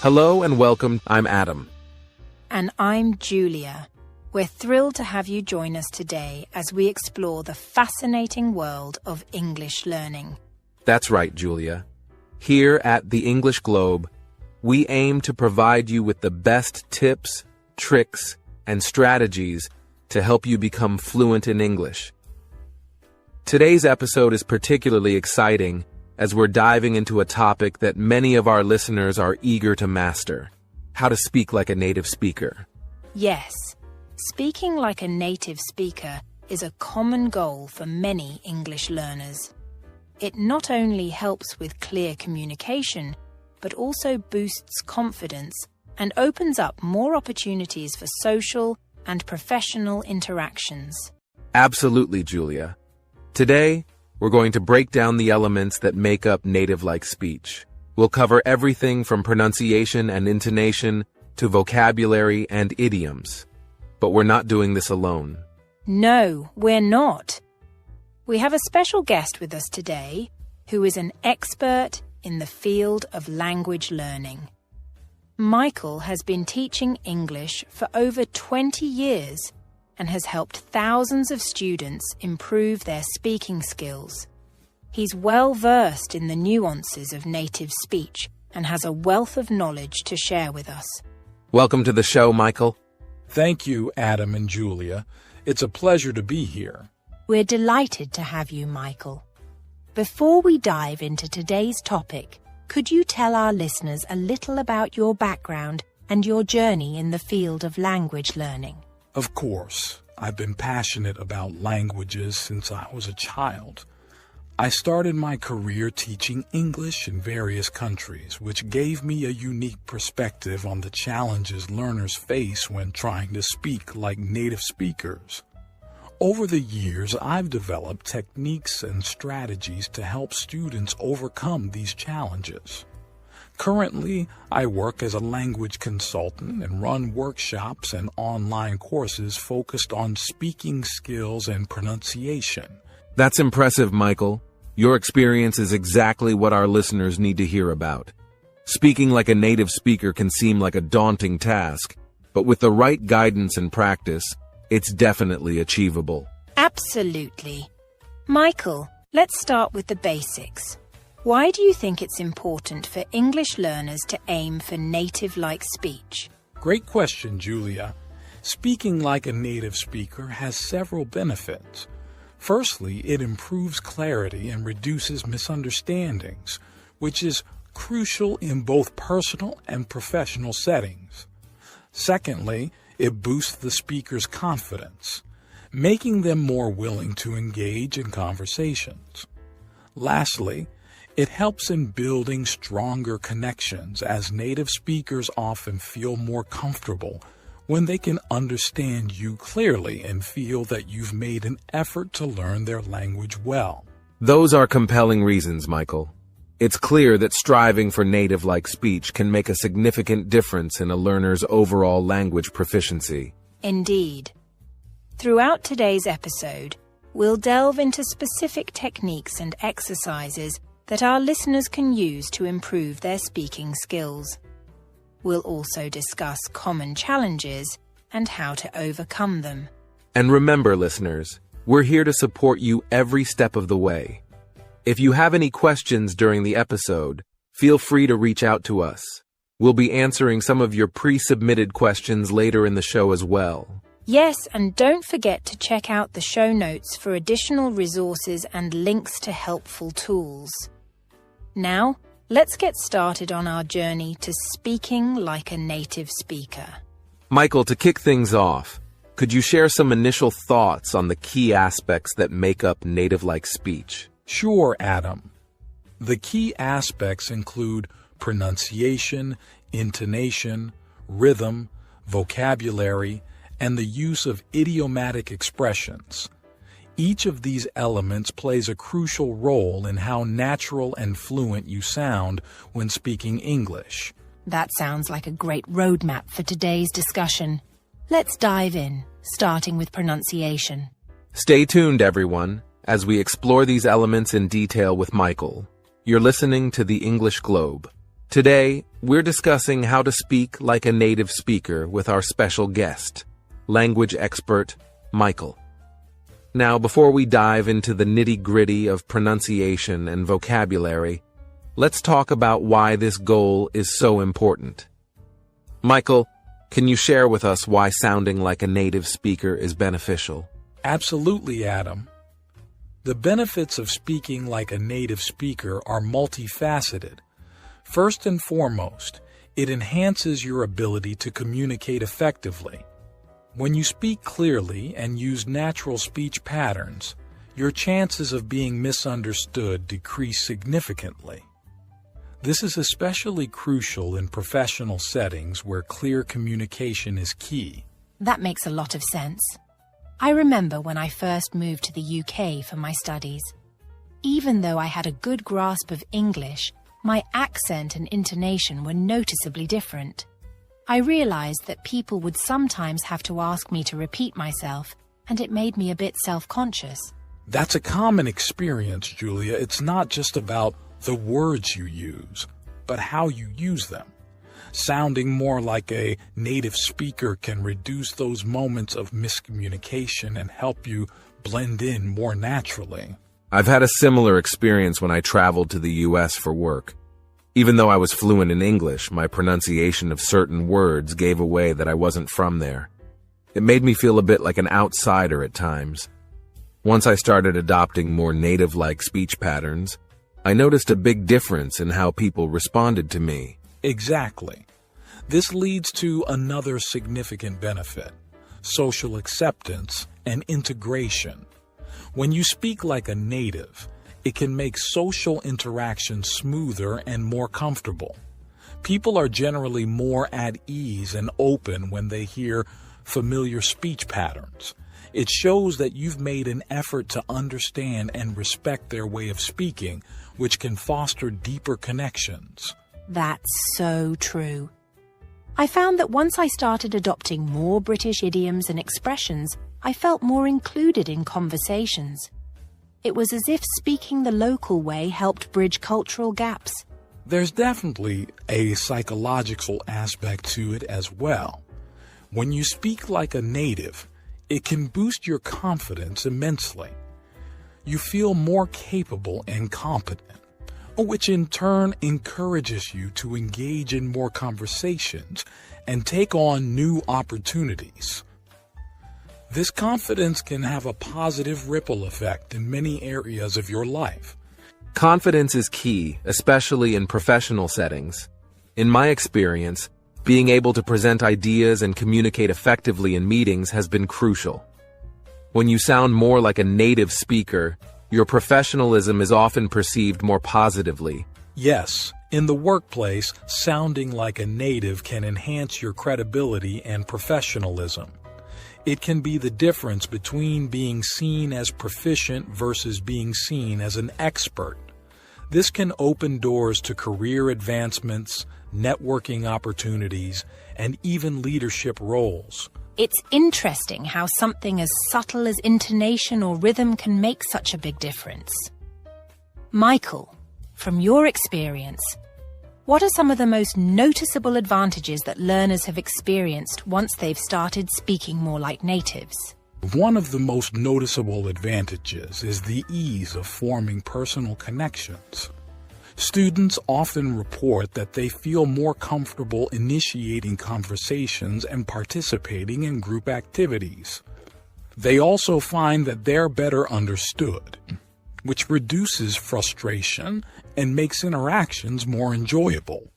Hello and welcome. I'm Adam. And I'm Julia. We're thrilled to have you join us today as we explore the fascinating world of English learning. That's right, Julia. Here at the English Globe, we aim to provide you with the best tips, tricks, and strategies to help you become fluent in English. Today's episode is particularly exciting as we're diving into a topic that many of our listeners are eager to master: how to speak like a native speaker. Yes, speaking like a native speaker is a common goal for many English learners. It not only helps with clear communication, but also boosts confidence and opens up more opportunities for social and professional interactions. Absolutely, Julia. Today, we're going to break down the elements that make up native-like speech. We'll cover everything from pronunciation and intonation to vocabulary and idioms. But we're not doing this alone. No, we're not. We have a special guest with us today who is an expert in the field of language learning. Michael has been teaching English for over 20 years and has helped thousands of students improve their speaking skills. He's well versed in the nuances of native speech and has a wealth of knowledge to share with us. Welcome to the show, Michael. Thank you, Adam and Julia. It's a pleasure to be here. We're delighted to have you, Michael. Before we dive into today's topic, could you tell our listeners a little about your background and your journey in the field of language learning? Of course, I've been passionate about languages since I was a child. I started my career teaching English in various countries, which gave me a unique perspective on the challenges learners face when trying to speak like native speakers. Over the years, I've developed techniques and strategies to help students overcome these challenges. Currently, I work as a language consultant and run workshops and online courses focused on speaking skills and pronunciation. That's impressive, Michael. Your experience is exactly what our listeners need to hear about. Speaking like a native speaker can seem like a daunting task, but with the right guidance and practice, it's definitely achievable. Absolutely. Michael, let's start with the basics. Why do you think it's important for English learners to aim for native-like speech? Great question, Julia. Speaking like a native speaker has several benefits. Firstly, it improves clarity and reduces misunderstandings, which is crucial in both personal and professional settings. Secondly, it boosts the speaker's confidence, making them more willing to engage in conversations. Lastly, it helps in building stronger connections, as native speakers often feel more comfortable when they can understand you clearly and feel that you've made an effort to learn their language well. Those are compelling reasons, Michael. It's clear that striving for native-like speech can make a significant difference in a learner's overall language proficiency. Indeed. Throughout today's episode, we'll delve into specific techniques and exercises that our listeners can use to improve their speaking skills. We'll also discuss common challenges and how to overcome them. And remember, listeners, we're here to support you every step of the way. If you have any questions during the episode, feel free to reach out to us. We'll be answering some of your pre-submitted questions later in the show as well. Yes, and don't forget to check out the show notes for additional resources and links to helpful tools. Now, let's get started on our journey to speaking like a native speaker. Michael, to kick things off, could you share some initial thoughts on the key aspects that make up native-like speech? Sure, Adam. The key aspects include pronunciation, intonation, rhythm, vocabulary, and the use of idiomatic expressions. Each of these elements plays a crucial role in how natural and fluent you sound when speaking English. That sounds like a great roadmap for today's discussion. Let's dive in, starting with pronunciation. Stay tuned, everyone, as we explore these elements in detail with Michael. You're listening to the English Globe. Today, we're discussing how to speak like a native speaker with our special guest, language expert, Michael. Now, before we dive into the nitty-gritty of pronunciation and vocabulary, let's talk about why this goal is so important. Michael, can you share with us why sounding like a native speaker is beneficial? Absolutely, Adam. The benefits of speaking like a native speaker are multifaceted. First and foremost, it enhances your ability to communicate effectively. When you speak clearly and use natural speech patterns, your chances of being misunderstood decrease significantly. This is especially crucial in professional settings where clear communication is key. That makes a lot of sense. I remember when I first moved to the UK for my studies. Even though I had a good grasp of English, my accent and intonation were noticeably different. I realized that people would sometimes have to ask me to repeat myself, and it made me a bit self-conscious. That's a common experience, Julia. It's not just about the words you use, but how you use them. Sounding more like a native speaker can reduce those moments of miscommunication and help you blend in more naturally. I've had a similar experience when I traveled to the US for work. Even though I was fluent in English, my pronunciation of certain words gave away that I wasn't from there. It made me feel a bit like an outsider at times. Once I started adopting more native-like speech patterns, I noticed a big difference in how people responded to me. Exactly. This leads to another significant benefit: social acceptance and integration. When you speak like a native, it can make social interaction smoother and more comfortable. People are generally more at ease and open when they hear familiar speech patterns. It shows that you've made an effort to understand and respect their way of speaking, which can foster deeper connections. That's so true. I found that once I started adopting more British idioms and expressions, I felt more included in conversations. It was as if speaking the local way helped bridge cultural gaps. There's definitely a psychological aspect to it as well. When you speak like a native, it can boost your confidence immensely. You feel more capable and competent, which in turn encourages you to engage in more conversations and take on new opportunities. This confidence can have a positive ripple effect in many areas of your life. Confidence is key, especially in professional settings. In my experience, being able to present ideas and communicate effectively in meetings has been crucial. When you sound more like a native speaker, your professionalism is often perceived more positively. Yes, in the workplace, sounding like a native can enhance your credibility and professionalism. It can be the difference between being seen as proficient versus being seen as an expert. This can open doors to career advancements, networking opportunities, and even leadership roles. It's interesting how something as subtle as intonation or rhythm can make such a big difference. Michael, from your experience, what are some of the most noticeable advantages that learners have experienced once they've started speaking more like natives? One of the most noticeable advantages is the ease of forming personal connections. Students often report that they feel more comfortable initiating conversations and participating in group activities. They also find that they're better understood, which reduces frustration and makes interactions more enjoyable.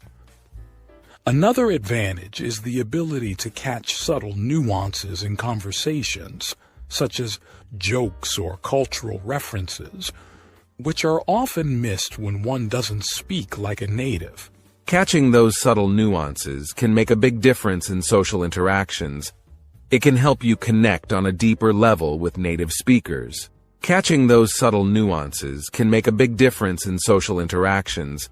Another advantage is the ability to catch subtle nuances in conversations, such as jokes or cultural references, which are often missed when one doesn't speak like a native. Catching those subtle nuances can make a big difference in social interactions. It can help you connect on a deeper level with native speakers. Catching those subtle nuances can make a big difference in social interactions.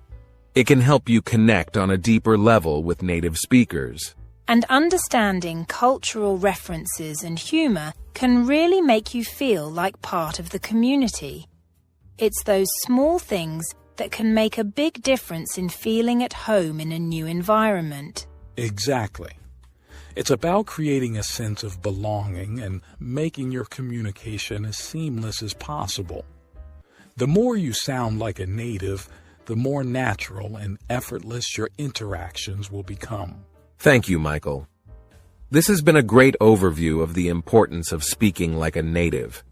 It can help you connect on a deeper level with native speakers. And understanding cultural references and humor can really make you feel like part of the community. It's those small things that can make a big difference in feeling at home in a new environment. Exactly. It's about creating a sense of belonging and making your communication as seamless as possible. The more you sound like a native, the more natural and effortless your interactions will become. Thank you, Michael. This has been a great overview of the importance of speaking like a native.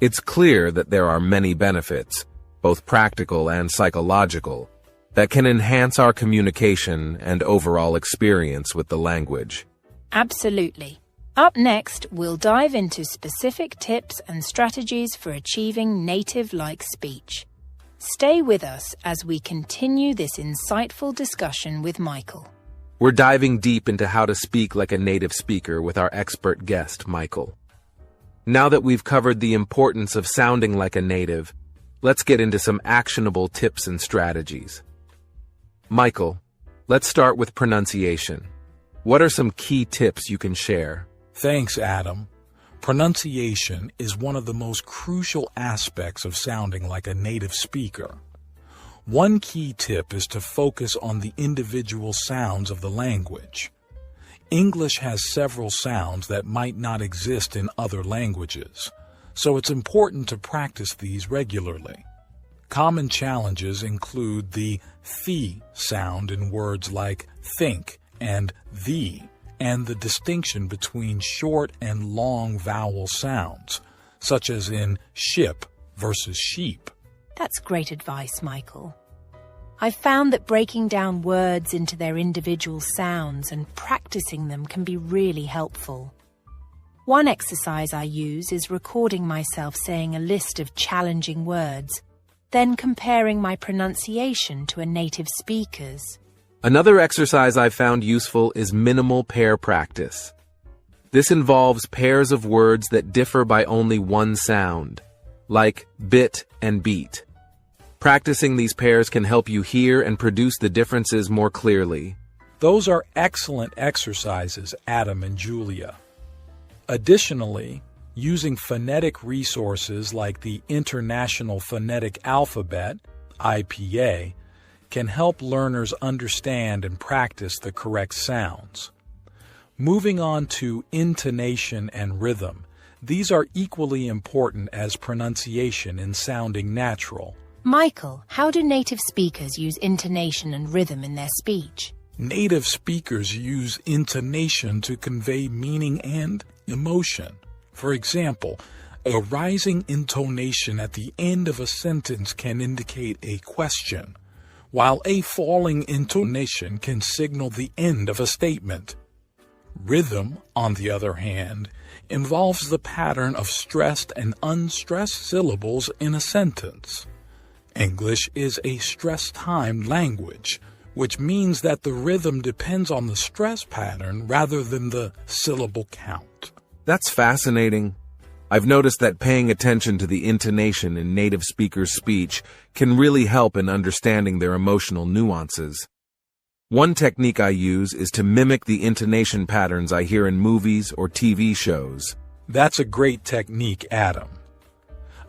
It's clear that there are many benefits, both practical and psychological, that can enhance our communication and overall experience with the language. Absolutely. Up next, we'll dive into specific tips and strategies for achieving native-like speech. Stay with us as we continue this insightful discussion with Michael. We're diving deep into how to speak like a native speaker with our expert guest, Michael. Now that we've covered the importance of sounding like a native, let's get into some actionable tips and strategies. Michael, let's start with pronunciation. What are some key tips you can share? Thanks, Adam. Pronunciation is one of the most crucial aspects of sounding like a native speaker. One key tip is to focus on the individual sounds of the language. English has several sounds that might not exist in other languages, so it's important to practice these regularly. Common challenges include the th sound in words like think and the, and the distinction between short and long vowel sounds, such as in ship versus sheep. That's great advice, Michael. I've found that breaking down words into their individual sounds and practicing them can be really helpful. One exercise I use is recording myself saying a list of challenging words, then comparing my pronunciation to a native speaker's. Another exercise I've found useful is minimal pair practice. This involves pairs of words that differ by only one sound, like bit and beat. Practicing these pairs can help you hear and produce the differences more clearly. Those are excellent exercises, Adam and Julia. Additionally, using phonetic resources like the International Phonetic Alphabet, IPA, can help learners understand and practice the correct sounds. Moving on to intonation and rhythm, these are equally important as pronunciation in sounding natural. Michael, how do native speakers use intonation and rhythm in their speech? Native speakers use intonation to convey meaning and emotion. For example, a rising intonation at the end of a sentence can indicate a question, while a falling intonation can signal the end of a statement. Rhythm, on the other hand, involves the pattern of stressed and unstressed syllables in a sentence. English is a stress-timed language, which means that the rhythm depends on the stress pattern rather than the syllable count. That's fascinating. I've noticed that paying attention to the intonation in native speakers' speech can really help in understanding their emotional nuances. One technique I use is to mimic the intonation patterns I hear in movies or TV shows. That's a great technique, Adam.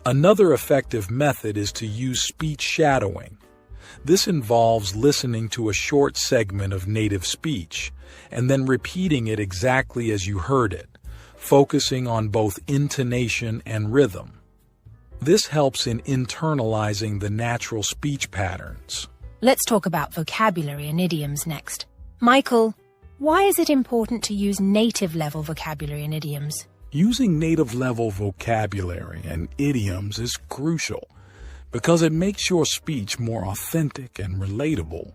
Another effective method is to use speech shadowing. This involves listening to a short segment of native speech and then repeating it exactly as you heard it, focusing on both intonation and rhythm. This helps in internalizing the natural speech patterns. Let's talk about vocabulary and idioms next. Michael, why is it important to use native-level vocabulary and idioms? Using native-level vocabulary and idioms is crucial because it makes your speech more authentic and relatable.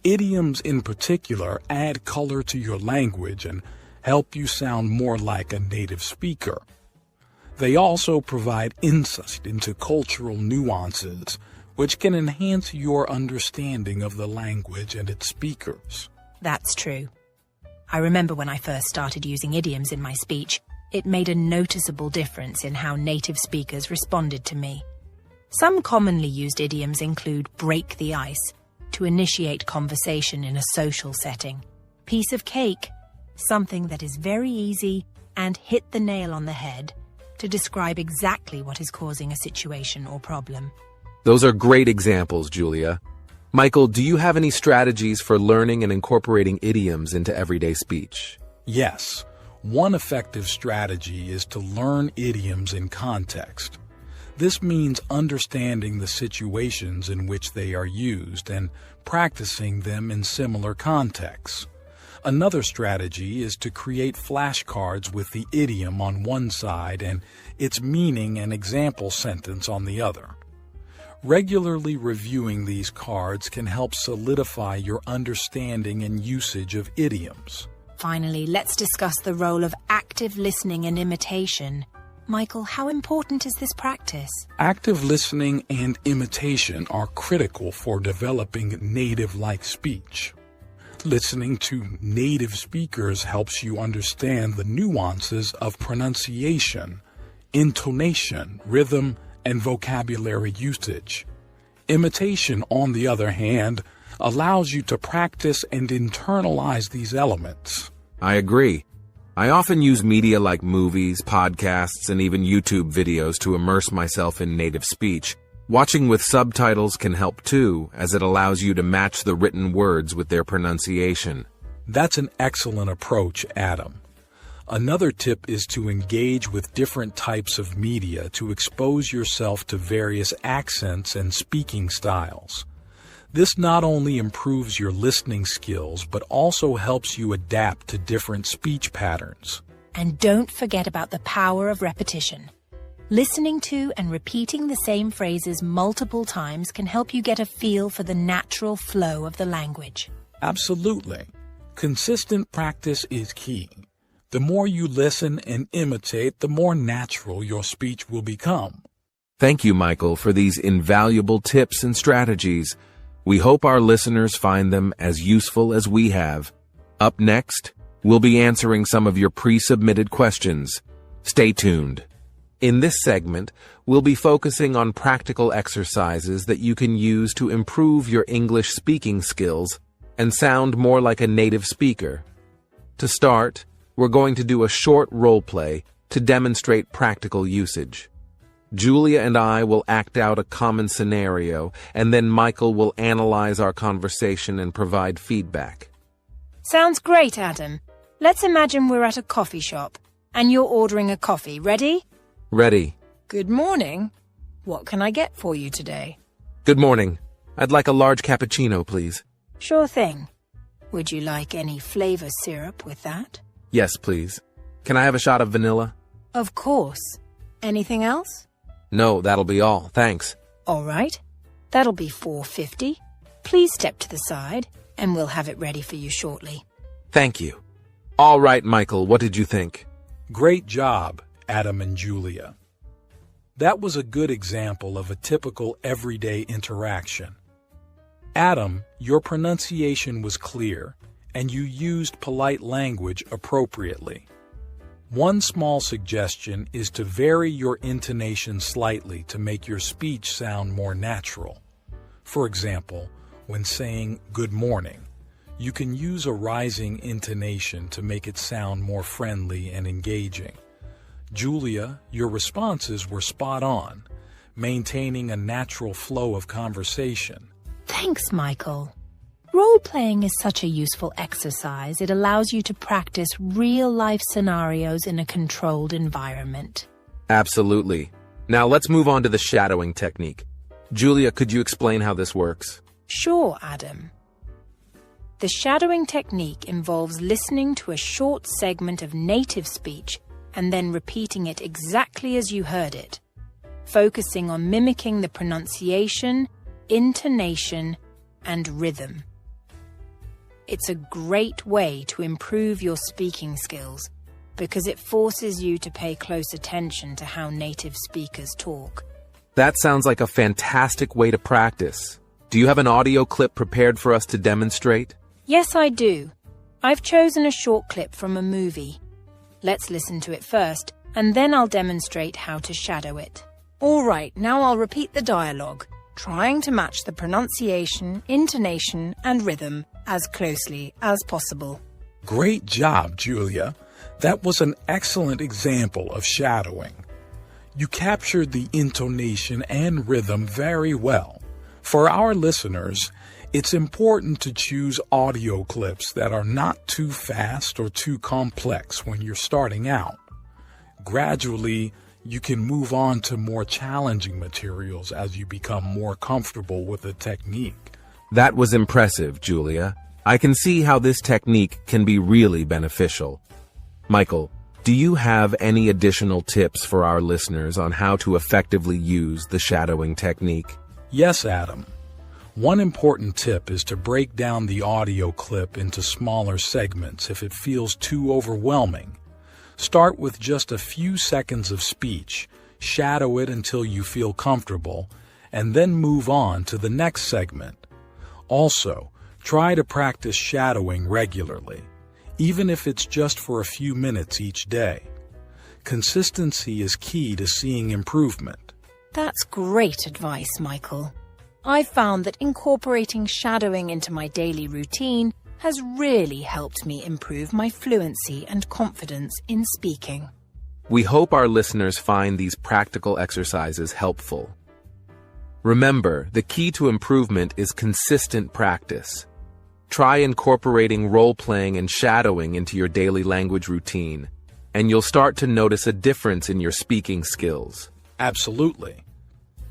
Idioms in particular add color to your language and help you sound more like a native speaker. They also provide insight into cultural nuances, which can enhance your understanding of the language and its speakers. That's true. I remember when I first started using idioms in my speech, it made a noticeable difference in how native speakers responded to me. Some commonly used idioms include break the ice, to initiate conversation in a social setting, piece of cake, something that is very easy, and hit the nail on the head, to describe exactly what is causing a situation or problem. Those are great examples, Julia. Michael, do you have any strategies for learning and incorporating idioms into everyday speech? Yes. One effective strategy is to learn idioms in context. This means understanding the situations in which they are used and practicing them in similar contexts. Another strategy is to create flashcards with the idiom on one side and its meaning and example sentence on the other. Regularly reviewing these cards can help solidify your understanding and usage of idioms. Finally, let's discuss the role of active listening and imitation. Michael, how important is this practice? Active listening and imitation are critical for developing native-like speech. Listening to native speakers helps you understand the nuances of pronunciation, intonation, rhythm, and vocabulary usage. Imitation, on the other hand, allows you to practice and internalize these elements. I agree. I often use media like movies, podcasts, and even YouTube videos to immerse myself in native speech. Watching with subtitles can help too, as it allows you to match the written words with their pronunciation. That's an excellent approach, Adam. Another tip is to engage with different types of media to expose yourself to various accents and speaking styles. This not only improves your listening skills, but also helps you adapt to different speech patterns. And don't forget about the power of repetition. Listening to and repeating the same phrases multiple times can help you get a feel for the natural flow of the language. Absolutely. Consistent practice is key. The more you listen and imitate, the more natural your speech will become. Thank you, Michael, for these invaluable tips and strategies. We hope our listeners find them as useful as we have. Up next, we'll be answering some of your pre-submitted questions. Stay tuned. In this segment, we'll be focusing on practical exercises that you can use to improve your English speaking skills and sound more like a native speaker. To start, we're going to do a short role play to demonstrate practical usage. Julia and I will act out a common scenario, and then Michael will analyze our conversation and provide feedback. Sounds great, Adam. Let's imagine we're at a coffee shop, and you're ordering a coffee. Ready? Ready. Good morning. What can I get for you today? Good morning. I'd like a large cappuccino, please. Sure thing. Would you like any flavor syrup with that? Yes, please. Can I have a shot of vanilla? Of course. Anything else? No, that'll be all. Thanks. All right. That'll be $4.50. Please step to the side, and we'll have it ready for you shortly. Thank you. All right, Michael, what did you think? Great job, Adam and Julia. That was a good example of a typical everyday interaction. Adam, your pronunciation was clear, and you used polite language appropriately. One small suggestion is to vary your intonation slightly to make your speech sound more natural. For example, when saying good morning, you can use a rising intonation to make it sound more friendly and engaging. Julia, your responses were spot on, maintaining a natural flow of conversation. Thanks, Michael. Role-playing is such a useful exercise. It allows you to practice real-life scenarios in a controlled environment. Absolutely. Now let's move on to the shadowing technique. Julia, could you explain how this works? Sure, Adam. The shadowing technique involves listening to a short segment of native speech and then repeating it exactly as you heard it, focusing on mimicking the pronunciation, intonation, and rhythm. It's a great way to improve your speaking skills because it forces you to pay close attention to how native speakers talk. That sounds like a fantastic way to practice. Do you have an audio clip prepared for us to demonstrate? Yes, I do. I've chosen a short clip from a movie. Let's listen to it first, and then I'll demonstrate how to shadow it. All right, now I'll repeat the dialogue, trying to match the pronunciation, intonation, and rhythm as closely as possible. Great job, Julia. That was an excellent example of shadowing. You captured the intonation and rhythm very well. For our listeners, it's important to choose audio clips that are not too fast or too complex when you're starting out. Gradually, you can move on to more challenging materials as you become more comfortable with the technique. That was impressive, Julia. I can see how this technique can be really beneficial. Michael, do you have any additional tips for our listeners on how to effectively use the shadowing technique? Yes, Adam. One important tip is to break down the audio clip into smaller segments if it feels too overwhelming. Start with just a few seconds of speech, shadow it until you feel comfortable, and then move on to the next segment. Also, try to practice shadowing regularly, even if it's just for a few minutes each day. Consistency is key to seeing improvement. That's great advice, Michael. I've found that incorporating shadowing into my daily routine has really helped me improve my fluency and confidence in speaking. We hope our listeners find these practical exercises helpful. Remember, the key to improvement is consistent practice. Try incorporating role-playing and shadowing into your daily language routine, and you'll start to notice a difference in your speaking skills. Absolutely.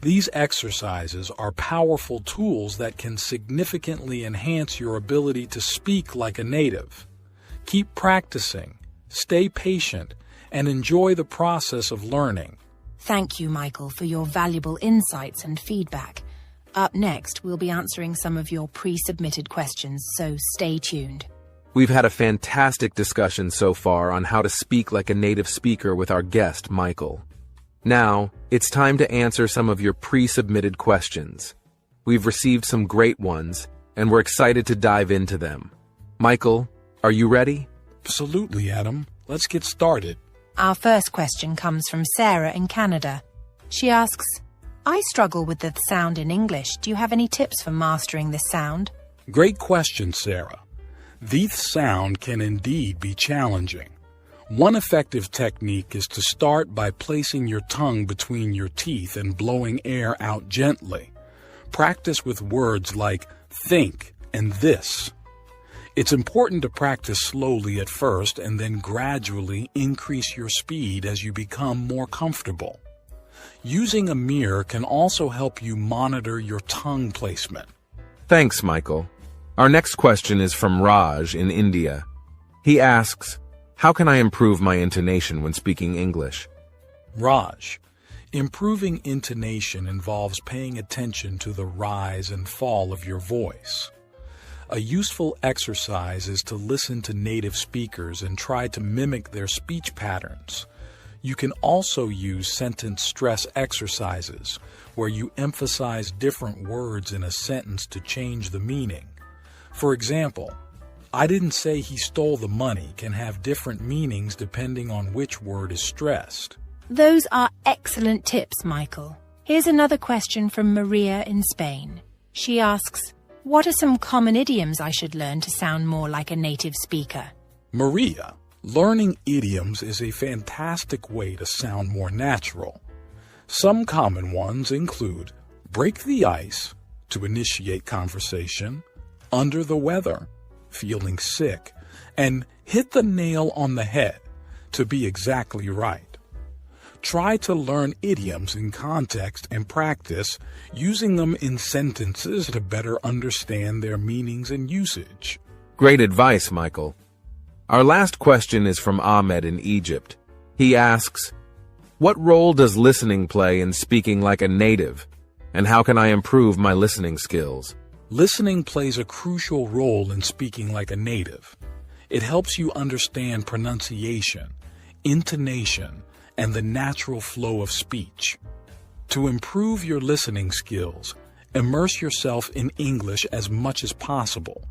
These exercises are powerful tools that can significantly enhance your ability to speak like a native. Keep practicing, stay patient, and enjoy the process of learning. Thank you, Michael, for your valuable insights and feedback. Up next, we'll be answering some of your pre-submitted questions, so stay tuned. We've had a fantastic discussion so far on how to speak like a native speaker with our guest, Michael. Now, it's time to answer some of your pre-submitted questions. We've received some great ones, and we're excited to dive into them. Michael, are you ready? Absolutely, Adam. Let's get started. Our first question comes from Sarah in Canada. She asks, I struggle with the sound in English. Do you have any tips for mastering this sound? Great question, Sarah. This sound can indeed be challenging. One effective technique is to start by placing your tongue between your teeth and blowing air out gently. Practice with words like think and this. It's important to practice slowly at first and then gradually increase your speed as you become more comfortable. Using a mirror can also help you monitor your tongue placement. Thanks, Michael. Our next question is from Raj in India. He asks, how can I improve my intonation when speaking English? Raj, improving intonation involves paying attention to the rise and fall of your voice. A useful exercise is to listen to native speakers and try to mimic their speech patterns. You can also use sentence stress exercises, where you emphasize different words in a sentence to change the meaning. For example, I didn't say he stole the money can have different meanings depending on which word is stressed. Those are excellent tips, Michael. Here's another question from Maria in Spain. She asks, what are some common idioms I should learn to sound more like a native speaker? Maria, learning idioms is a fantastic way to sound more natural. Some common ones include break the ice, to initiate conversation, under the weather, feeling sick, and hit the nail on the head, to be exactly right. Try to learn idioms in context and practice using them in sentences to better understand their meanings and usage. Great advice, Michael. Our last question is from Ahmed in Egypt. He asks, what role does listening play in speaking like a native, and how can I improve my listening skills? Listening plays a crucial role in speaking like a native. It helps you understand pronunciation, intonation, and the natural flow of speech. To improve your listening skills, immerse yourself in English as much as possible.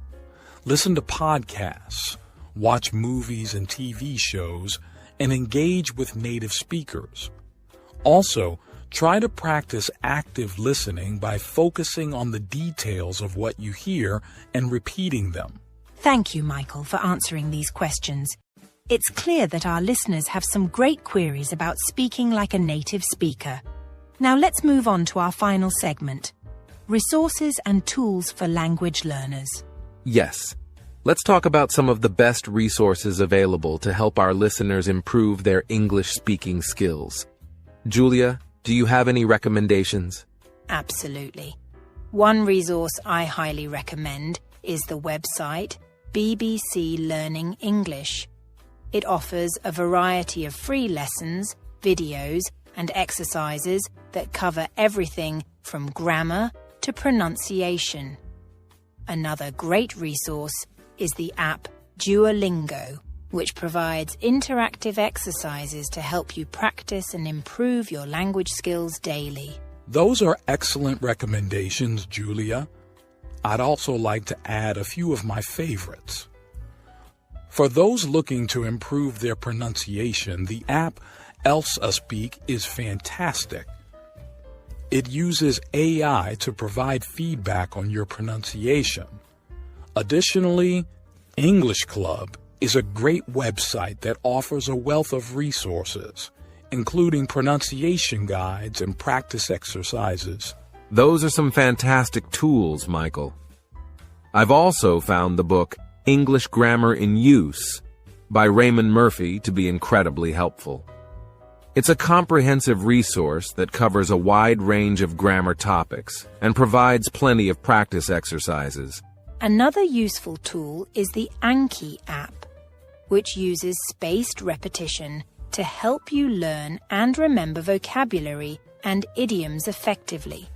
Listen to podcasts, watch movies and TV shows, and engage with native speakers. Also, try to practice active listening by focusing on the details of what you hear and repeating them. Thank you, Michael, for answering these questions. It's clear that our listeners have some great queries about speaking like a native speaker. Now let's move on to our final segment, resources and tools for language learners. Yes. Let's talk about some of the best resources available to help our listeners improve their English speaking skills. Julia, do you have any recommendations? Absolutely. One resource I highly recommend is the website BBC Learning English. It offers a variety of free lessons, videos, and exercises that cover everything from grammar to pronunciation. Another great resource is the app Duolingo, which provides interactive exercises to help you practice and improve your language skills daily. Those are excellent recommendations, Julia. I'd also like to add a few of my favorites. For those looking to improve their pronunciation, the app IELTS Speak is fantastic. It uses AI to provide feedback on your pronunciation. Additionally, English Club is a great website that offers a wealth of resources, including pronunciation guides and practice exercises. Those are some fantastic tools, Michael. I've also found the book English Grammar in Use by Raymond Murphy to be incredibly helpful. It's a comprehensive resource that covers a wide range of grammar topics and provides plenty of practice exercises. Another useful tool is the Anki app, which uses spaced repetition to help you learn and remember vocabulary and idioms effectively.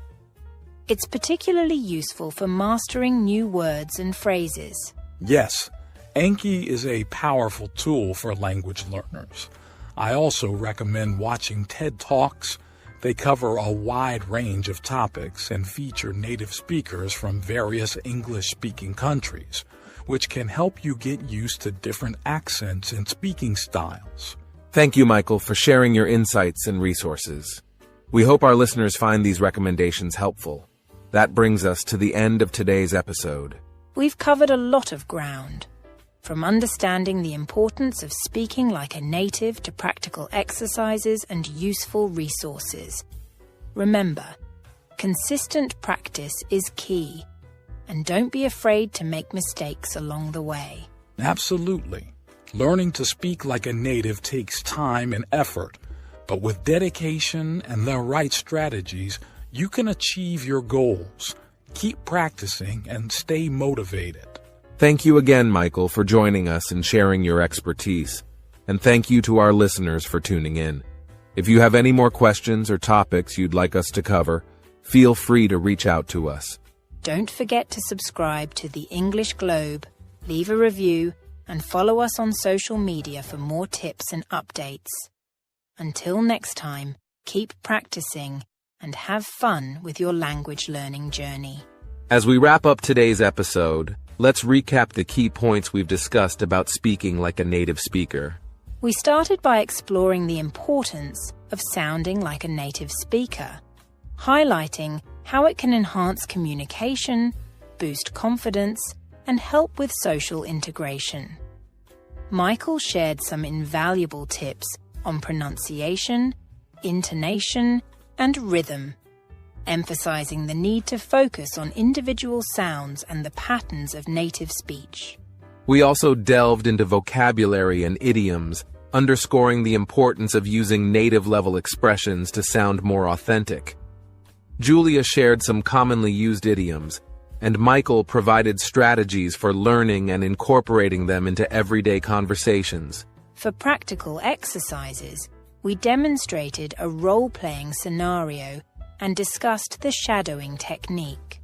It's particularly useful for mastering new words and phrases. Yes, Anki is a powerful tool for language learners. I also recommend watching TED Talks. They cover a wide range of topics and feature native speakers from various English-speaking countries, which can help you get used to different accents and speaking styles. Thank you, Michael, for sharing your insights and resources. We hope our listeners find these recommendations helpful. That brings us to the end of today's episode. We've covered a lot of ground, from understanding the importance of speaking like a native to practical exercises and useful resources. Remember, consistent practice is key, and don't be afraid to make mistakes along the way. Absolutely. Learning to speak like a native takes time and effort, but with dedication and the right strategies, you can achieve your goals. Keep practicing and stay motivated. Thank you again, Michael, for joining us and sharing your expertise. And thank you to our listeners for tuning in. If you have any more questions or topics you'd like us to cover, feel free to reach out to us. Don't forget to subscribe to the English Globe, leave a review, and follow us on social media for more tips and updates. Until next time, keep practicing and have fun with your language learning journey. As we wrap up today's episode, let's recap the key points we've discussed about speaking like a native speaker. We started by exploring the importance of sounding like a native speaker, highlighting how it can enhance communication, boost confidence, and help with social integration. Michael shared some invaluable tips on pronunciation, intonation, and rhythm, emphasizing the need to focus on individual sounds and the patterns of native speech. We also delved into vocabulary and idioms, underscoring the importance of using native-level expressions to sound more authentic. Julia shared some commonly used idioms, and Michael provided strategies for learning and incorporating them into everyday conversations. For practical exercises, we demonstrated a role-playing scenario and discussed the shadowing technique.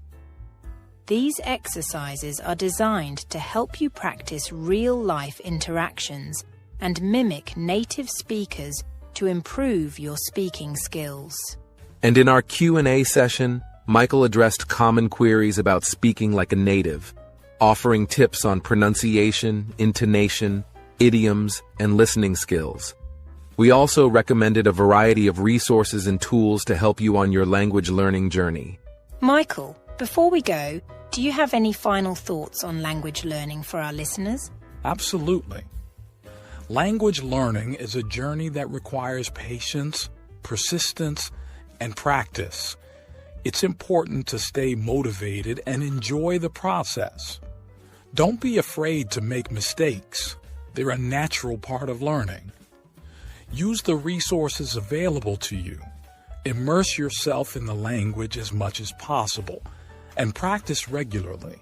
These exercises are designed to help you practice real-life interactions and mimic native speakers to improve your speaking skills. And in our Q&A session, Michael addressed common queries about speaking like a native, offering tips on pronunciation, intonation, idioms, and listening skills. We also recommended a variety of resources and tools to help you on your language learning journey. Michael, before we go, do you have any final thoughts on language learning for our listeners? Absolutely. Language learning is a journey that requires patience, persistence, and practice. It's important to stay motivated and enjoy the process. Don't be afraid to make mistakes. They're a natural part of learning. Use the resources available to you. Immerse yourself in the language as much as possible and practice regularly.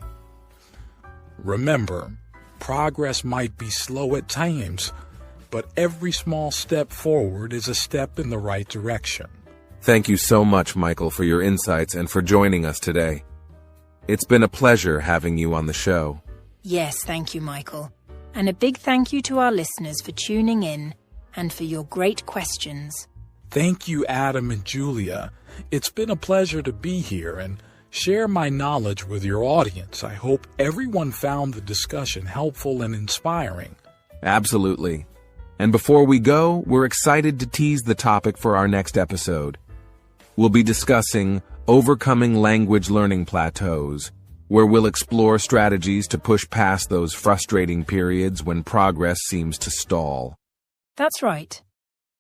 Remember, progress might be slow at times, but every small step forward is a step in the right direction. Thank you so much, Michael, for your insights and for joining us today. It's been a pleasure having you on the show. Yes, thank you, Michael. And a big thank you to our listeners for tuning in and for your great questions. Thank you, Adam and Julia. It's been a pleasure to be here and share my knowledge with your audience. I hope everyone found the discussion helpful and inspiring. Absolutely. And before we go, we're excited to tease the topic for our next episode. We'll be discussing overcoming language learning plateaus, where we'll explore strategies to push past those frustrating periods when progress seems to stall. That's right.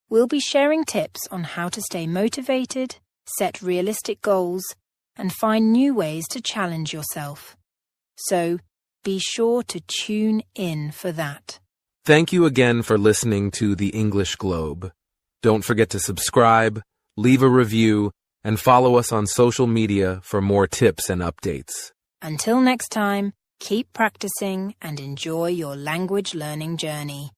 We'll be sharing tips on how to stay motivated, set realistic goals, and find new ways to challenge yourself. So, be sure to tune in for that. Thank you again for listening to The English Globe. Don't forget to subscribe, leave a review, and follow us on social media for more tips and updates. Until next time, keep practicing and enjoy your language learning journey.